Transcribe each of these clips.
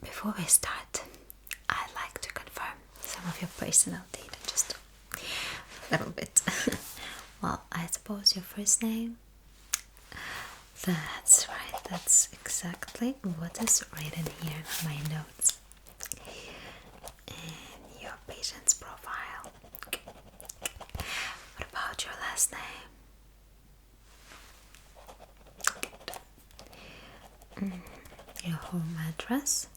before we start, I'd like to confirm some of your personal data, just a little bit. Well, I suppose your first name? That's right, that's exactly what is written here in my notes. And your patient's profile. What about your last name? Your home address?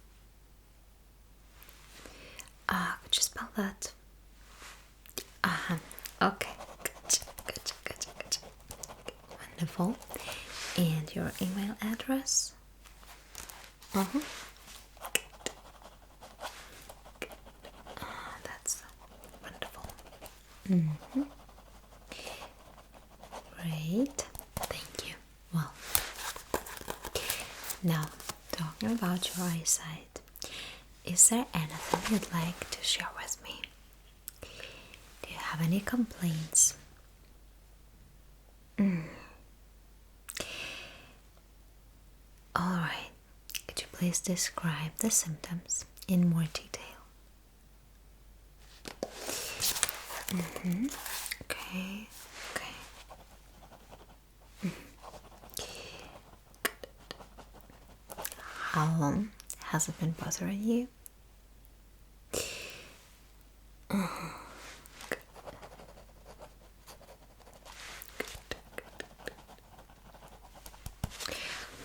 Could you spell that? Okay, gotcha. Wonderful. And your email address? That's wonderful. Great, thank you. Well, now talking about your eyesight, is there anything you'd like to share with me? Do you have any complaints? Alright, could you please describe the symptoms in more detail? Okay. How long has it been bothering you?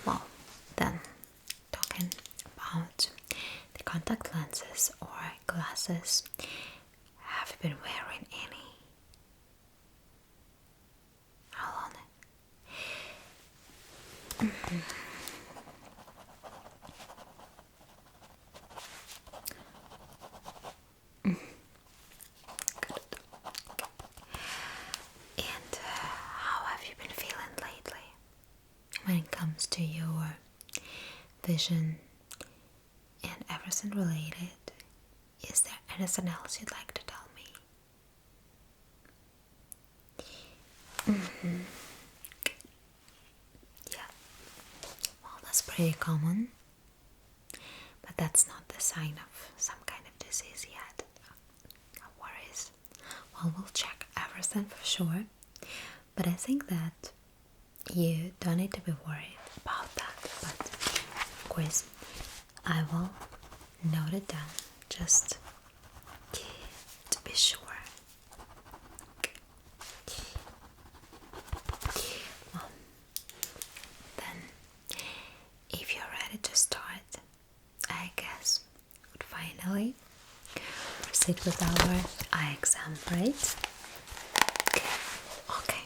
Well, then, talking about the contact lenses or glasses, have you been wearing any? How long? And how have you been feeling lately when it comes to your vision and everything related? Is there anything else you'd like to tell me? Yeah, well, that's pretty common, but that's not the sign of some kind of disease yet. No worries. Well, we'll check everything for sure, but I think that you don't need to be worried about that. But of course, I will note it down just to be sure. Well, then, if you're ready to start, I guess we'd finally proceed with our eye exam, right? Okay,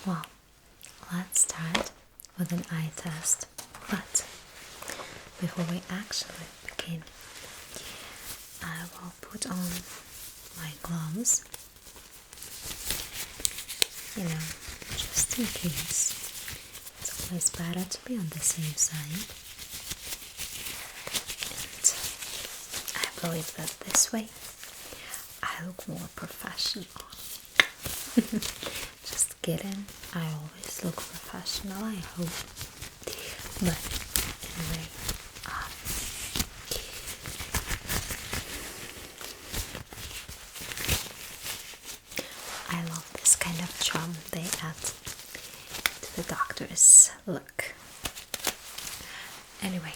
well, let's start with an eye test. But before we actually begin, I will put on my gloves, just in case. It's always better to be on the safe side. And I believe that this way I look more professional. Just kidding, I always look professional, I hope. But anyway, I love this kind of charm they add to the doctor's look. Anyway,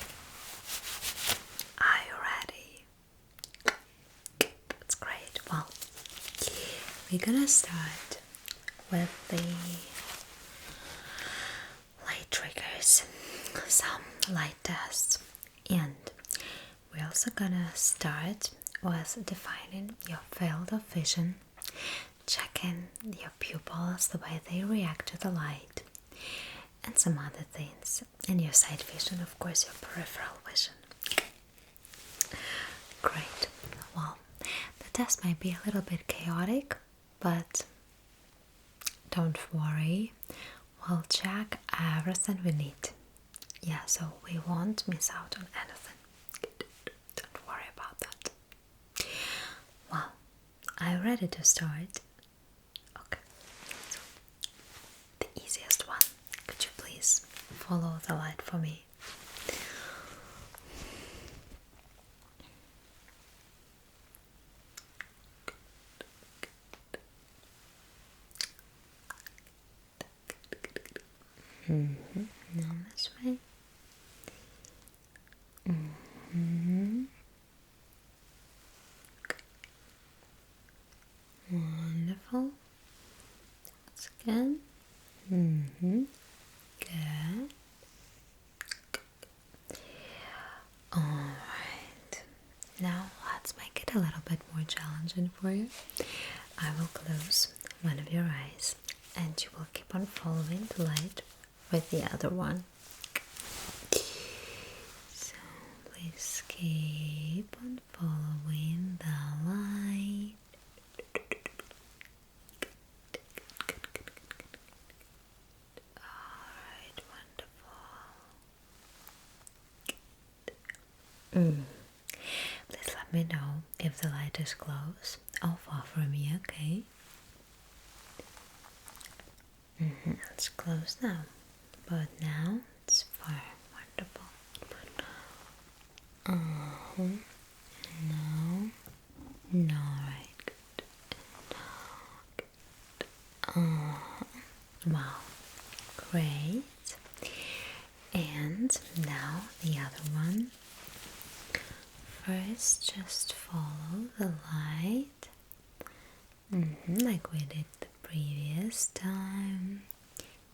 are you ready? That's great. Well, we're gonna start with the light triggers, some light tests, and we're also gonna start with defining your field of vision, checking your pupils, the way they react to the light, and some other things, and your sight vision, of course, your peripheral vision. Great. Well, the test might be a little bit chaotic, but don't worry, we'll check everything we need. Yeah, so we won't miss out on anything. Don't worry about that. Well, are you ready to start? Okay, so the easiest one. Could you please follow the light for me? Now this way. Mm-hmm. Wonderful. Once again. Mm-hmm. Good. Alright. Now let's make it a little bit more challenging for you. I will close one of your eyes and you will keep on following the light with the other one. So please keep on following the light. Alright, wonderful. Please let me know if the light is close or far from me, okay? It's close now, but now it's far. Wonderful. No. No, right. Wow. Great. And now the other one. First, just follow the light. Like we did the previous time.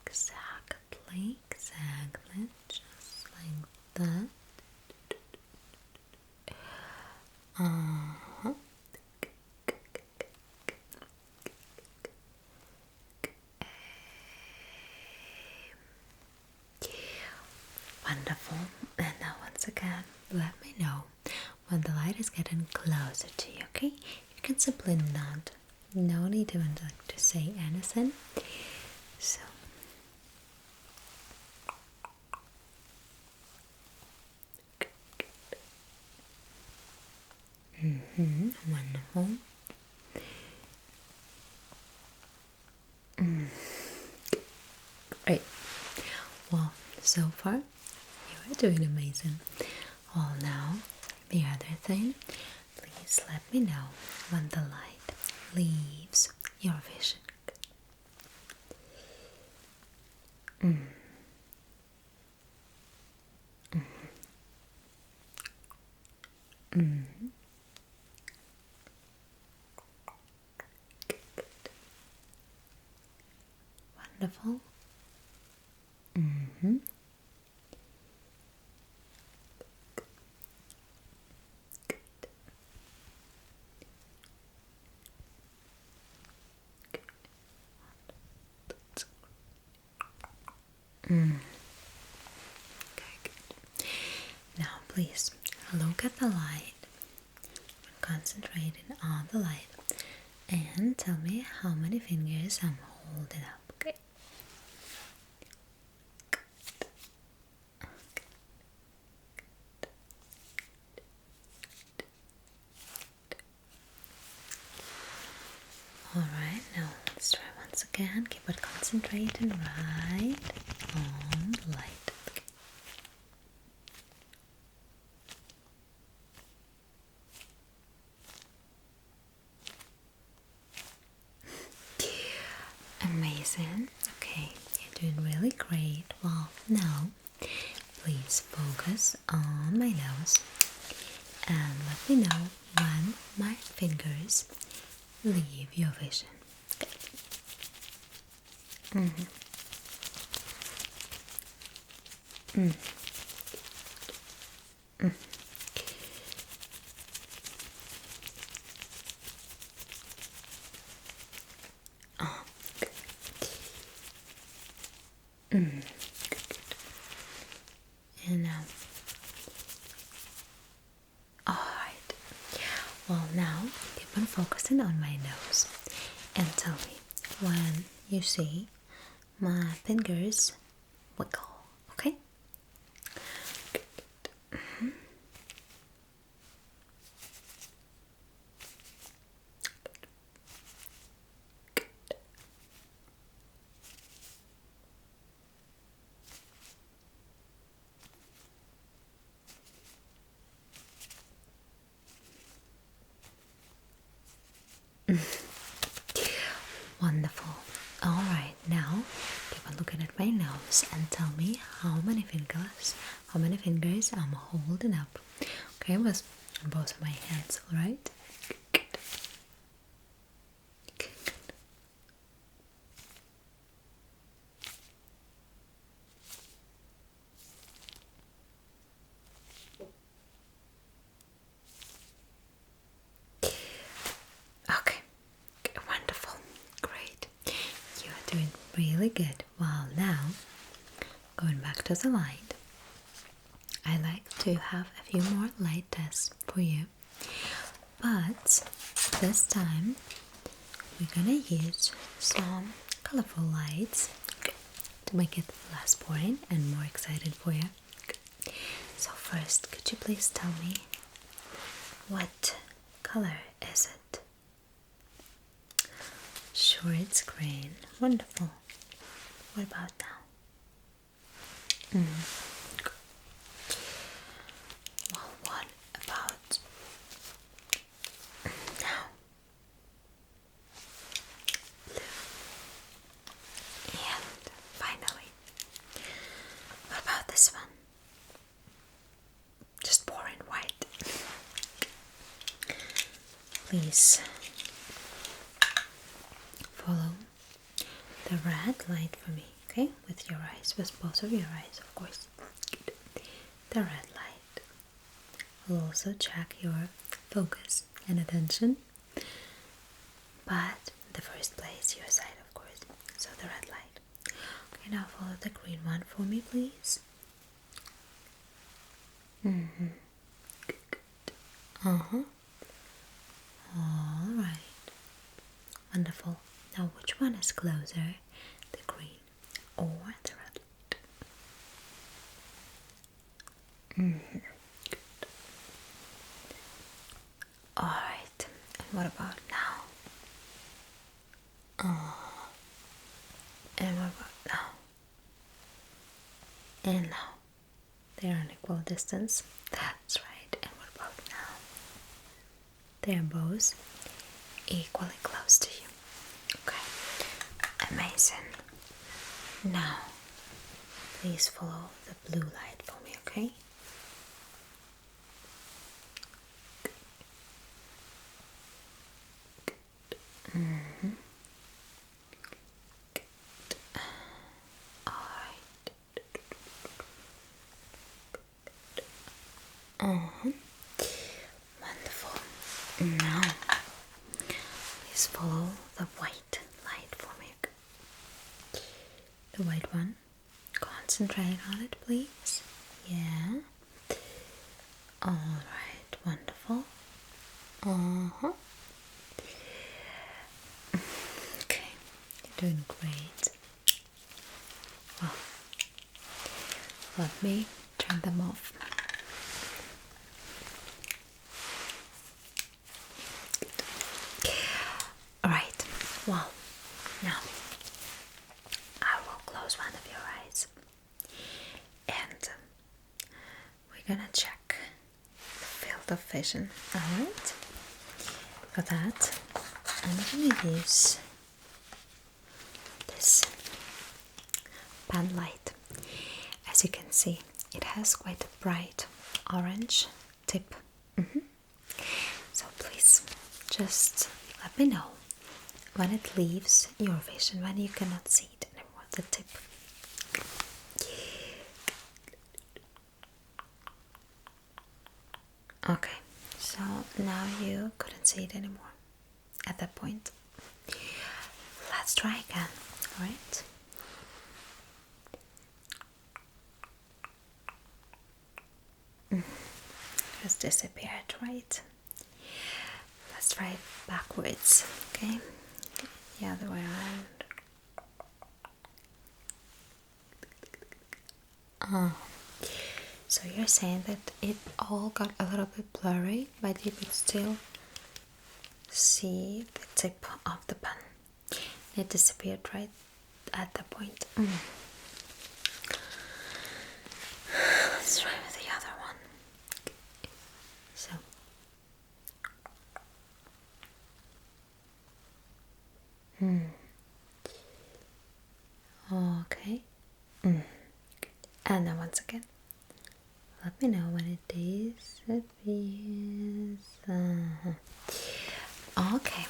Exactly. Just like that. Wonderful. And now once again, let me know when the light is getting closer to you, okay? You can simply nod. No need even to say anything. So wonderful. Great. Well, so far you are doing amazing. Well, now the other thing, please let me know when the light leaves your vision. Wonderful. Okay, good. Now please look at the light, concentrating on the light, and tell me how many fingers I'm holding up. Okay. Alright, now let's try once again. Keep it concentrating right on the light. Amazing. Okay, you're doing really great. Well, now please focus on my nose and let me know when my fingers leave your vision. And now, alright. Well, now keep on focusing on my nose and tell me when you see my fingers wiggle, okay? Wonderful. Alright, now keep on looking at my nose. close and tell me how many fingers I'm holding up. Okay, with both of my hands, alright? Good. Good. Okay, wonderful, great. You are doing really good. Well, now going back to the light, I like to have a few more light tests for you, but this time we're gonna use some colorful lights to make it less boring and more exciting for you. So first, could you please tell me what color is it? Sure, it's green. Wonderful. What about now? Well, what about now? Blue. And finally, what about this one? Just boring white. Please follow the red light for me, okay? With your eyes, with both of your eyes, of course. The red light will also check your focus and attention, but in the first place, your sight, of course. So the red light. Okay, now follow the green one for me, please. Good. All right. Wonderful. Now, which one is closer, the green or the red light? Good. All right. And what about now? And what about now? And now. They are on equal distance. That's right. And what about now? They are both equally close to you. Okay. Amazing. Now, please follow the blue light for me, okay? Good. Alright. Wonderful. Now, please follow the white light for me. The white one. Concentrate on it, please. Yeah. Alright, wonderful. Okay, you're doing great. Well, let me turn them off. Alright, well, now I will close one of your eyes and we're gonna check the field of vision. Alright, for that I'm gonna use this pen light. As you can see, it has quite a bright orange tip. So please just let me know when it leaves your vision, when you cannot see it anymore, the tip. Okay, so now you couldn't see it anymore at that point. Let's try again, alright? Has disappeared, right? Let's try it backwards, okay? The other way around. So you're saying that it all got a little bit blurry, but you could still see the tip of the pen. It disappeared right at the point. Let's try with the other one. So okay. And now once again, let me know when it disappears. Okay,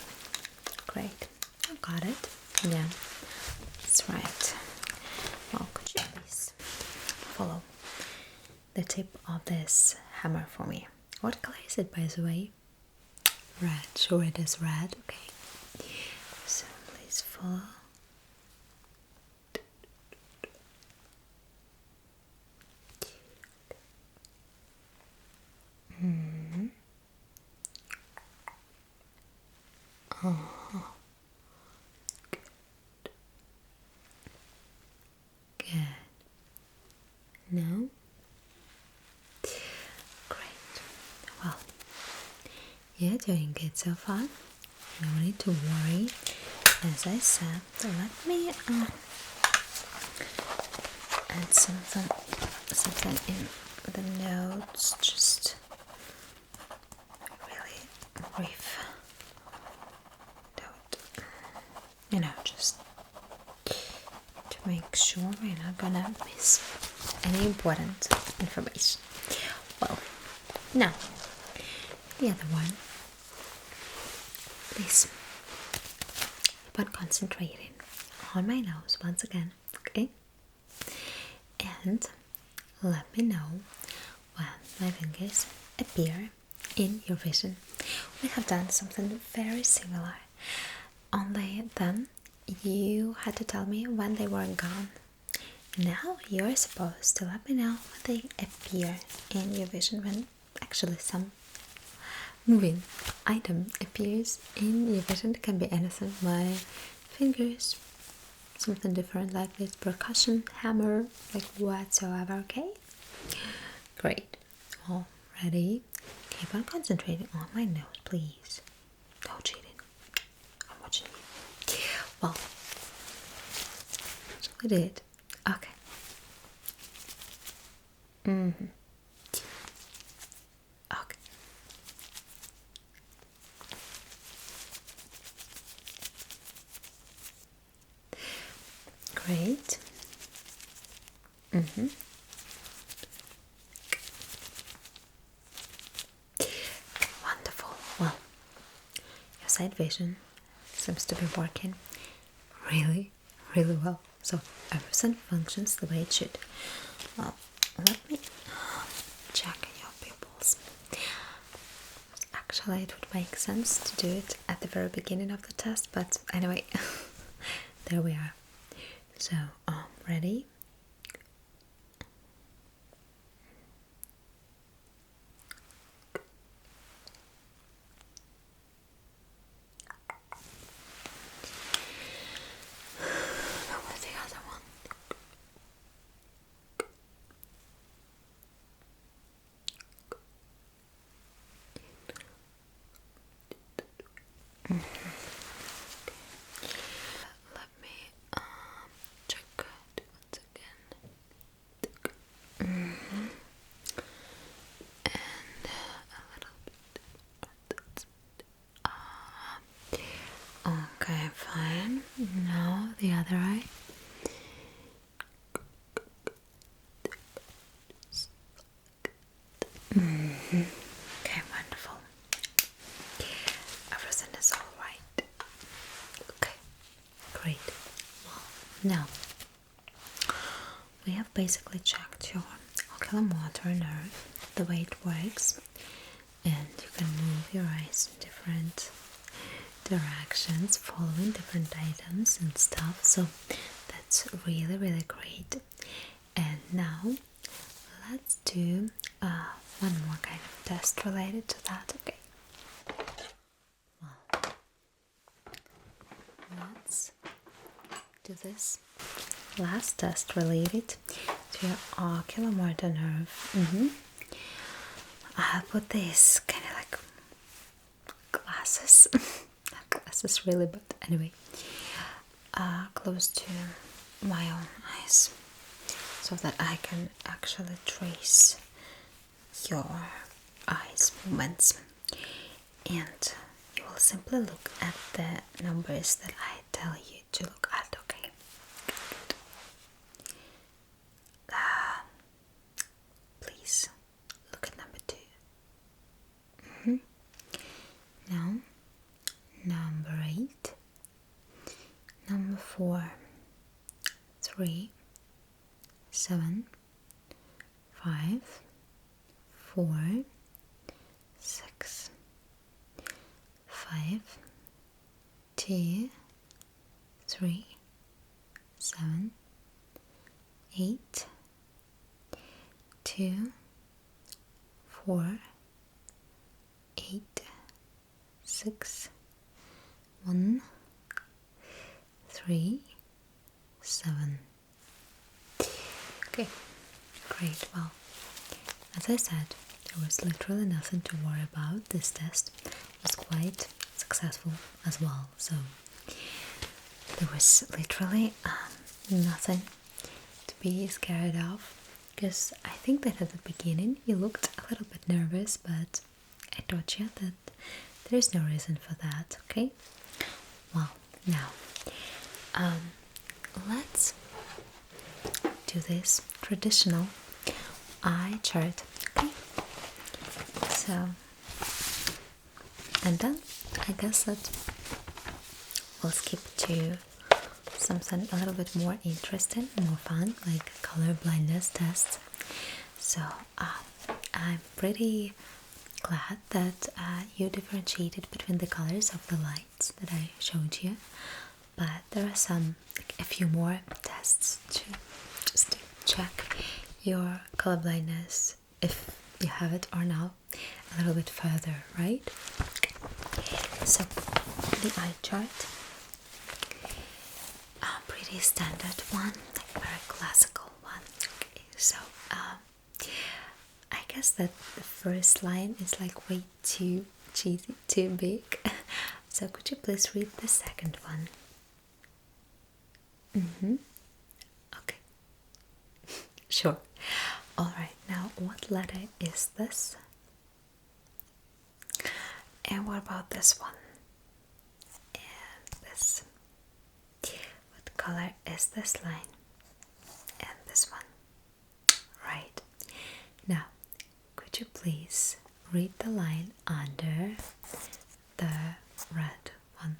great. I got it. Yeah, that's right. Well, could you please follow the tip of this hammer for me? What color is it, by the way? Red. Sure, it is red. Okay. So please follow. Good. No? Great. Well, you're doing good so far. No need to worry. As I said, so let me add something in the notes. Just really brief note. You know, just to make sure we're not gonna miss any important information. Well, now the other one. Please keep on concentrating on my nose once again, okay? And let me know when my fingers appear in your vision. We have done something very similar, only then you had to tell me when they were gone. Now you're supposed to let me know when they appear in your vision, when actually some moving item appears in your vision. It can be anything, my fingers, something different like this, percussion, hammer, like whatsoever, okay? Great. All ready? Keep on concentrating on my nose, please. No cheating. I'm watching you. Well, so we did. Okay. Okay. Great. Wonderful. Well, your sight vision seems to be working really, really well. So everything functions the way it should. Well, let me check your pupils. Actually, it would make sense to do it at the very beginning of the test, but anyway, there we are. So, ready? Now what's the other one? Let me check it once again. And a little bit. Okay, fine. Now the other eye. Okay, wonderful. Everything is alright. Okay, great. Well, now we have basically checked your ocular motor nerve, the way it works, and you can move your eyes in different directions, following different items and stuff. So that's really, really great. And now let's do one more kind of test related to that. Okay. Well, let's do this last test related to your ocular motor nerve. I'll put this kind of like glasses, not glasses really, but anyway, close to my own eyes, so that I can actually trace your eyes movements, and you will simply look at the numbers that I tell you to look at, okay? Now, number 8, number 4, 3, 7, 5, 4, 6, 5, 2, 3, 7, 8, 2, 4, 8, 6, 1, 3, 7. Okay, great. Well, as I said, there was literally nothing to worry about. This test was quite successful as well, so there was literally nothing to be scared of, because I think that at the beginning you looked a little bit nervous, but I told you that there's no reason for that. Okay, well, now let's do this traditional eye chart. Okay, so, and then I guess that we'll skip to something a little bit more interesting, more fun, like color blindness tests. So I'm pretty glad that you differentiated between the colors of the lights that I showed you, but there are a few more tests to just to check your color blindness, if you have it or not, a little bit further, right? So the eye chart, a pretty standard one, like very classical one. Okay, so I guess that the first line is like way too cheesy, too big. So could you please read the second one? Okay. Sure. Alright, now what letter is this? And what about this one? And this. What color is this line? And this one. Right. Now, could you please read the line under the red one?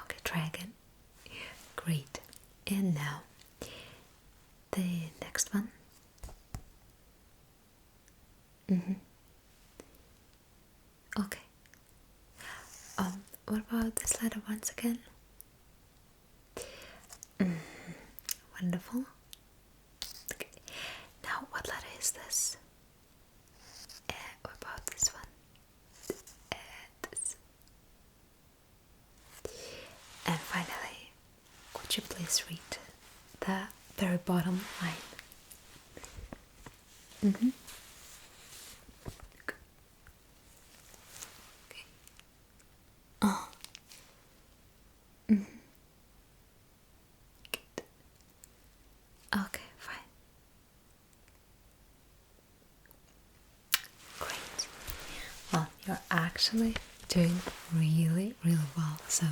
Okay, try again. Great. And now the next one. Okay. What about this letter once again? Wonderful. Okay. Now, what letter is this? What about this one? This. And finally, could you please read the very bottom line? Okay. Good. Okay, fine. Great. Well, you're actually doing really, really well, so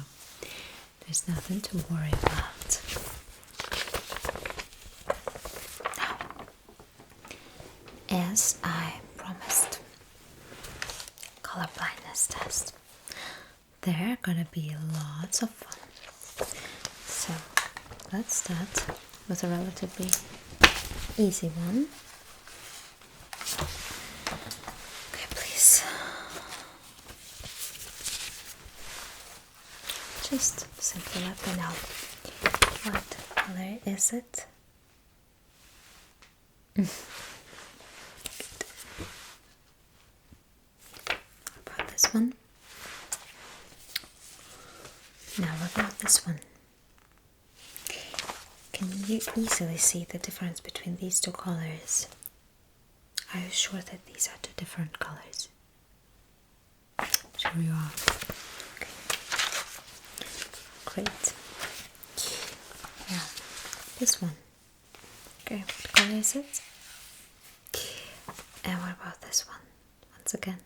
there's nothing to worry about. Now, as I promised, color blindness test. There are gonna be lots of fun. So let's start with a relatively easy one. Okay, please. Just simply let me know what color is it. What about this one? Now what about this one? Can you easily see the difference between these two colors? Are you sure that these are two different colors? Sure you are. Okay. Great. Now, this one. Okay, what color is it? And what about this one? Once again.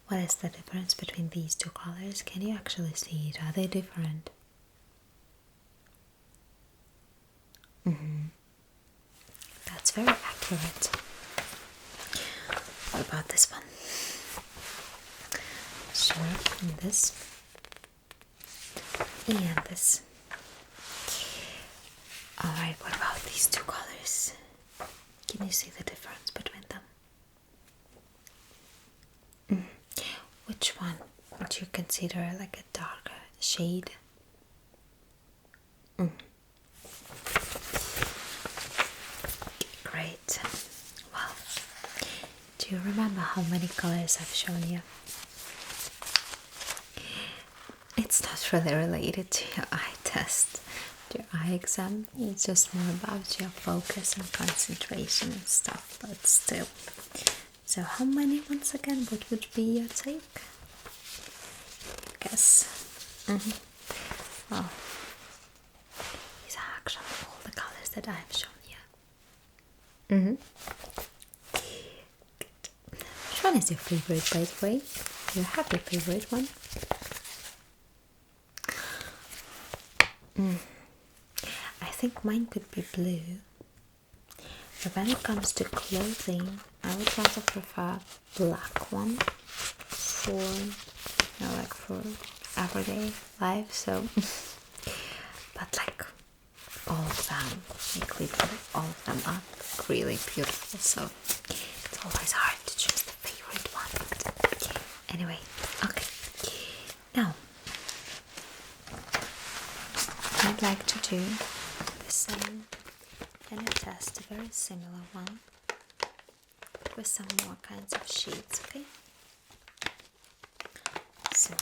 What is the difference between these two colors? Can you actually see it? Are they different? That's very accurate. What about this one? Sure, and this. And this. Alright, what about these two colors? Can you see the difference between them? Which one would you consider like a darker shade? Great. Well, do you remember how many colors I've shown you? It's not really related to your eye test, your eye exam. It's just more about your focus and concentration and stuff, but still. So how many, once again, what would be your take? Guess. Well, these are actually all the colors that I've shown you. Good. Which one is your favorite, by the way? Your happy favorite one? I think mine could be blue. But when it comes to clothing, I would rather prefer black one for, like for everyday life. So, but like all of them, like literally all of them are really beautiful. So it's always hard to choose the favorite one. But anyway, okay. Now I'd like to do the same kind of test, a very similar one, but with some more kinds of shades, okay? So,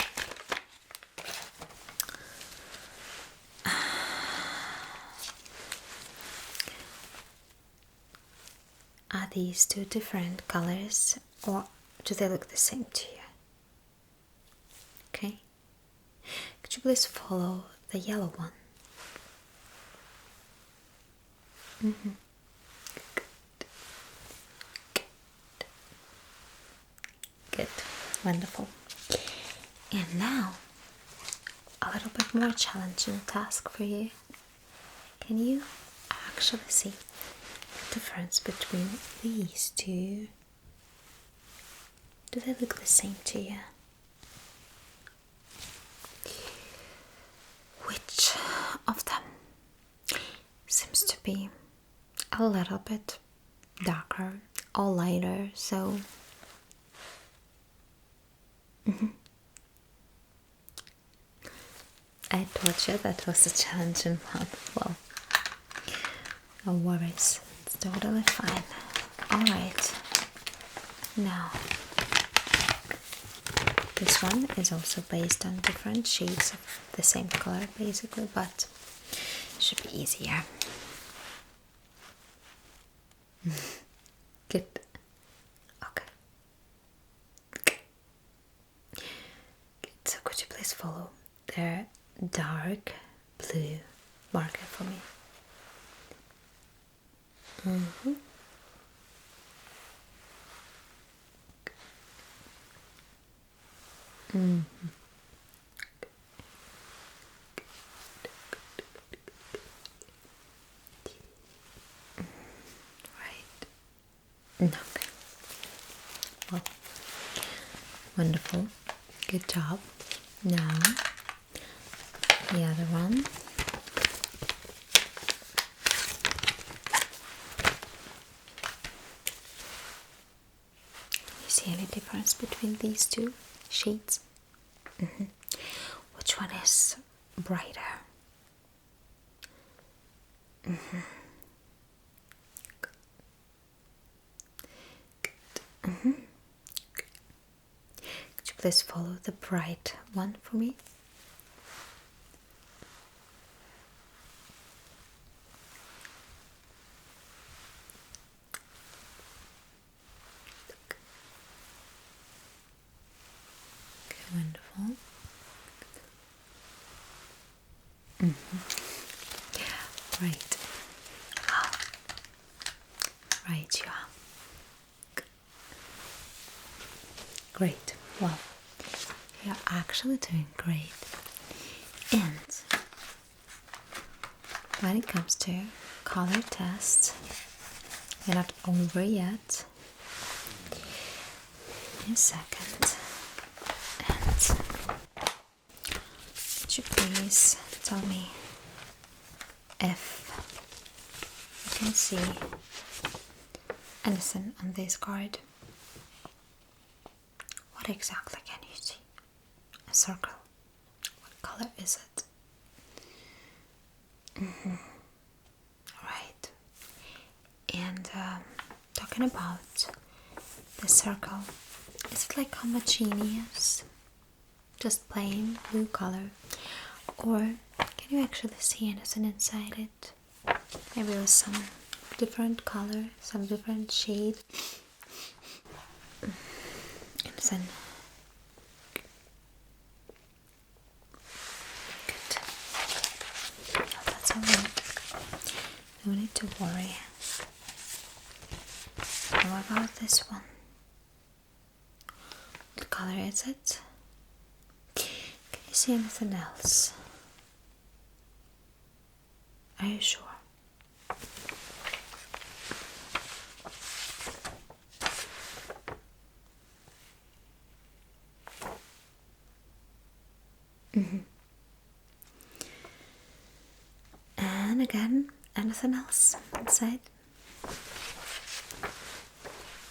are these two different colors, or do they look the same to you? Okay? Could you please follow the yellow one? Good, wonderful. And now, a little bit more challenging task for you. Can you actually see the difference between these two? Do they look the same to you? Which of them seems to be a little bit darker or lighter? So I told you that was a challenging one. Well, no worries, it's totally fine. Alright, now this one is also based on different shades of the same color basically, but it should be easier. Good. Okay. Good. So could you please follow the dark blue marker for me? Okay. Well, wonderful. Good job. Now, the other one. You see any difference between these two shades? Which one is brighter? Could you please follow the bright one for me? Okay, wonderful. Right. Right, you are. Great. Well, you're actually doing great. And when it comes to color test. We're not over yet. In a second. And could you please tell me if you can see anything on this card? What exactly can you see? A circle. What color is it? Right. And talking about the circle, is it like homogeneous? Just plain blue color? Or can you actually see anything inside it? Maybe with some different color, some different shade. Anything. Good. Oh, that's alright. No need to worry. And what about this one? What color is it? Can you see anything else? Are you sure? And again, anything else inside?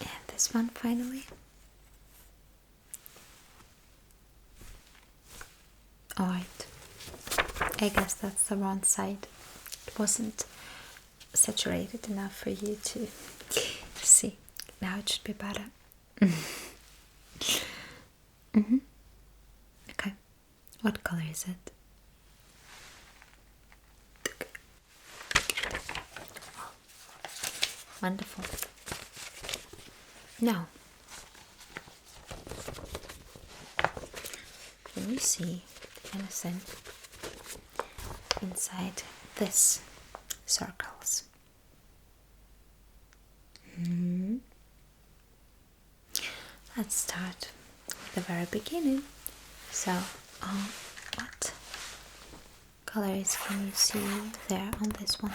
And this one finally. Alright, I guess that's the wrong side. It wasn't saturated enough for you to see. Now it should be better. Okay, what color is it? Wonderful. Now, can you see anything inside this circles? Let's start at the very beginning. So, what colors can you see there on this one?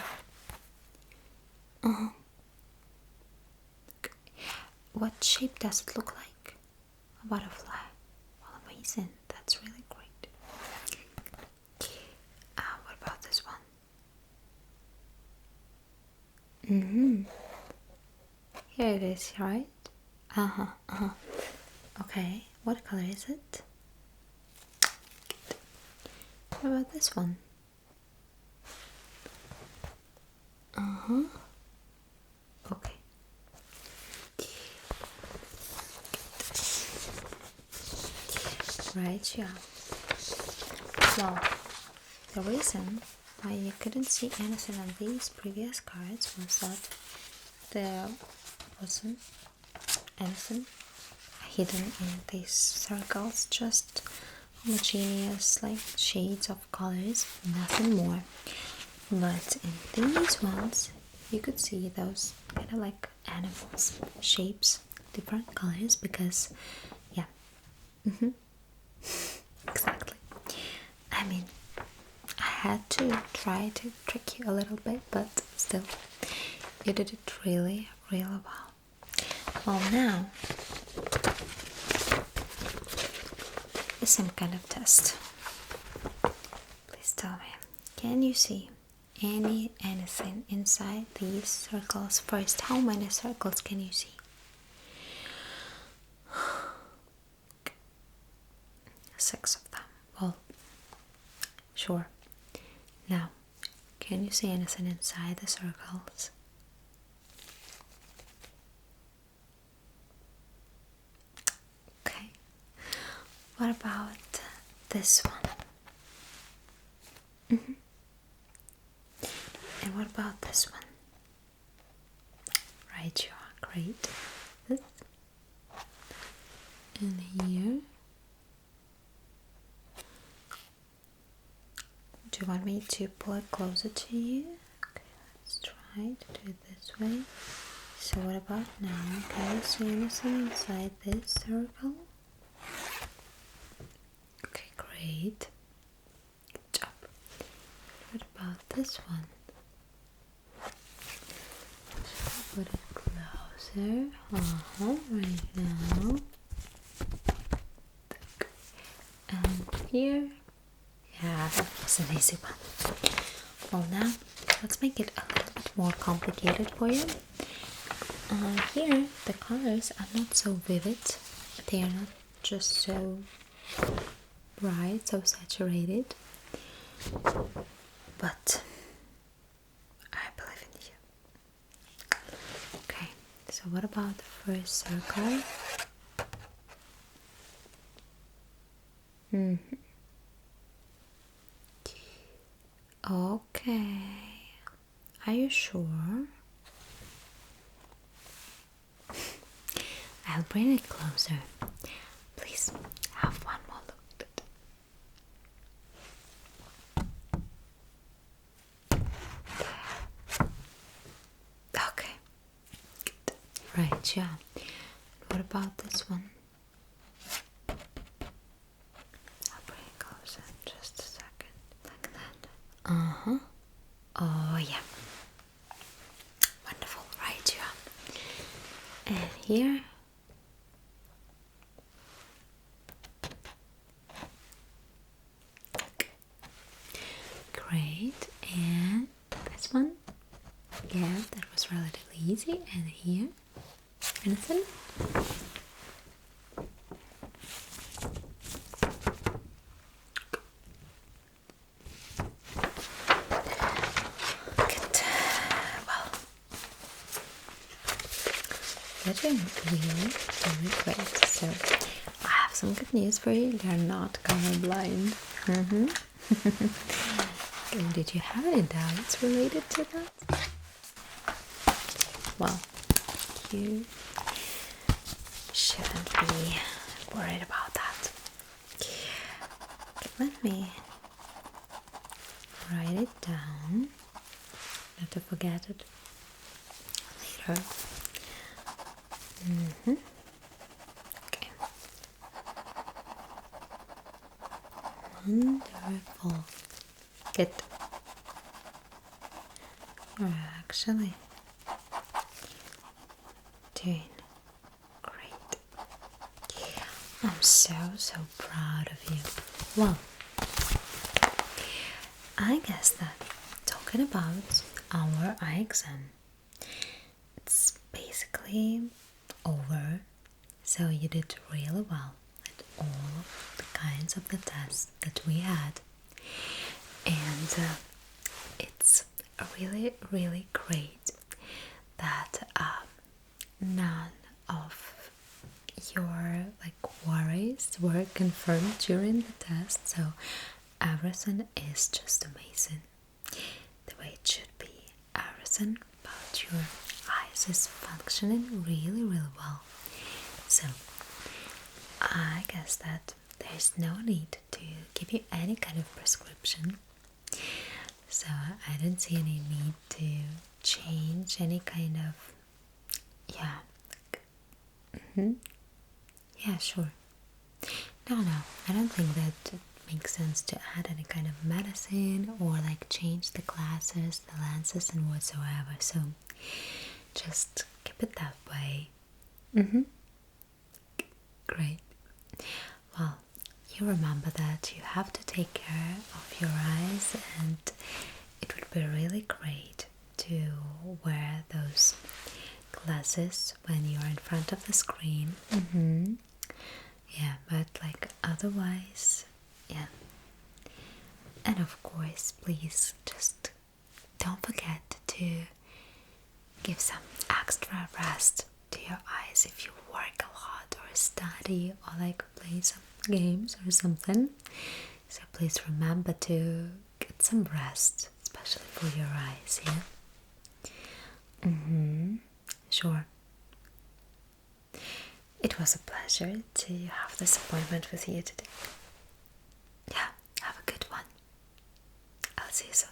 What shape does it look like? A butterfly. Well, amazing. That's really great. What about this one? Here it is, right? Okay, what color is it? What about this one? Okay. Right, yeah. Well, the reason why you couldn't see anything on these previous cards was that there wasn't anything hidden in these circles, just homogeneous like shades of colors, nothing more. But in these ones you could see those kind of like animals, shapes, different colors, because yeah, exactly. I mean, I had to try to trick you a little bit, but still you did it really well. Well, now is some kind of test. Please tell me, can you see anything inside these circles? First, how many circles can you see? 6 of them. Well, sure. Now, can you see anything inside the circles? Okay. What about this one? And what about this one? Right, you are great. This. And here. Do you want me to pull it closer to you? Okay, let's try to do it this way. So what about now? Can you see anything inside this circle? Okay, great. Good job. What about this one? put it closer. Right now. And here. Yeah, that was an easy one. Well, now let's make it a little bit more complicated for you. Here, the colors are not so vivid. They are not just so bright, so saturated. But I believe in you. Okay, so what about the first circle? Okay. Are you sure? I'll bring it closer. Please have one more look. Okay. Good. Right, yeah. What about this one? I'll bring it closer. Just a second. Like that. Oh, yeah. Wonderful. Right, yeah. And here. Great. And this one. Yeah, that was relatively easy. And here. Anything? You're doing really great. So I have some good news for you. You're not colorblind. Okay, did you have any doubts related to that? Well, you shouldn't be worried about that. Okay, let me write it down. Not to forget it later. Okay. Wonderful. Good. You're actually doing great. I'm so proud of you. Well, I guess that talking about our eye exam, it's basically over. So you did really well at all of the kinds of the tests that we had, and it's really great that none of your worries were confirmed during the test. So everything is just amazing, the way it should be. Everything about your eyes is functioning really well. So I guess that there's no need to give you any kind of prescription. So I don't see any need to change any kind of, yeah, sure. No, I don't think that it makes sense to add any kind of medicine or change the glasses, the lenses and whatsoever. So just keep it that way. Great. Well, you remember that you have to take care of your eyes, and it would be really great to wear those glasses when you're in front of the screen. Yeah, but otherwise, yeah. And of course, please just don't forget to give some extra rest to your eyes if you work a lot or study or play some games or something. So please remember to get some rest, especially for your eyes, yeah? Sure. It was a pleasure to have this appointment with you today. Yeah, have a good one. I'll see you soon.